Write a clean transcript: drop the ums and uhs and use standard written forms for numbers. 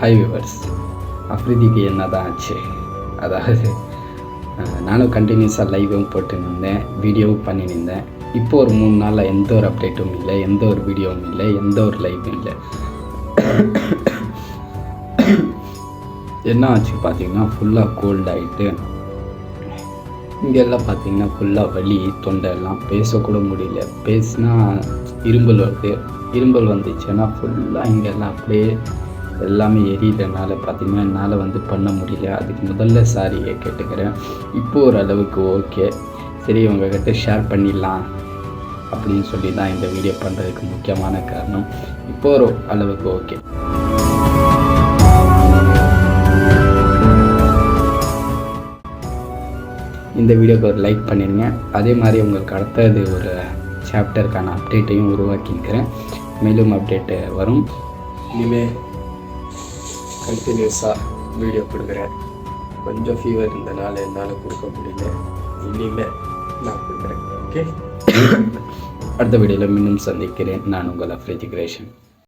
Hi viewers, அஃப்ரிதிக்கு என்ன தான் ஆச்சு? அதாவது நானும் கண்டினியூஸாக லைவும் போட்டுருந்தேன், வீடியோவும் பண்ணியிருந்தேன். இப்போது ஒரு 3 நாளில் எந்த ஒரு அப்டேட்டும் இல்லை, எந்த ஒரு வீடியோவும் இல்லை, எந்த ஒரு லைவும் இல்லை. என்ன ஆச்சு பார்த்தீங்கன்னா, ஃபுல்லாக கோல்ட் ஆகிட்டு இங்கெல்லாம் பார்த்தீங்கன்னா ஃபுல்லாக வலி, தொண்டெல்லாம் பேசக்கூட முடியல. பேசினா இரும்பல் வருது. இரும்பல் வந்துச்சுன்னா ஃபுல்லாக இங்கெல்லாம் அப்படியே எல்லாமே எரியறனால பார்த்தீங்கன்னா என்னால் பண்ண முடியல. அதுக்கு முதல்ல சாரியை கேட்டுக்கிறேன். இப்போது ஓரளவுக்கு ஓகே, சரி உங்கள்கிட்ட ஷேர் பண்ணிடலாம் அப்படின்னு சொல்லி தான் இந்த வீடியோ பண்ணுறதுக்கு முக்கியமான காரணம். இப்போ ஒரு அளவுக்கு ஓகே. இந்த வீடியோக்கு ஒரு லைக் பண்ணிடுங்க. அதே மாதிரி உங்களுக்கு அடுத்தது ஒரு சாப்டருக்கான அப்டேட்டையும் உருவாக்கிக்கிறேன். மேலும் அப்டேட்டு வரும். இனிமேல் கண்டினியூஸாக வீடியோ கொடுக்குறேன். கொஞ்சம் ஃபீவர் இருந்தனால என்னால் கொடுக்க முடியல. இனிமேல் நான் கொடுக்குறேன். ஓகே, அடுத்த வீடியோவில் மீண்டும் சந்திக்கிறேன். நான் உங்கள் அஃப்ரிதி கிரேஷன்.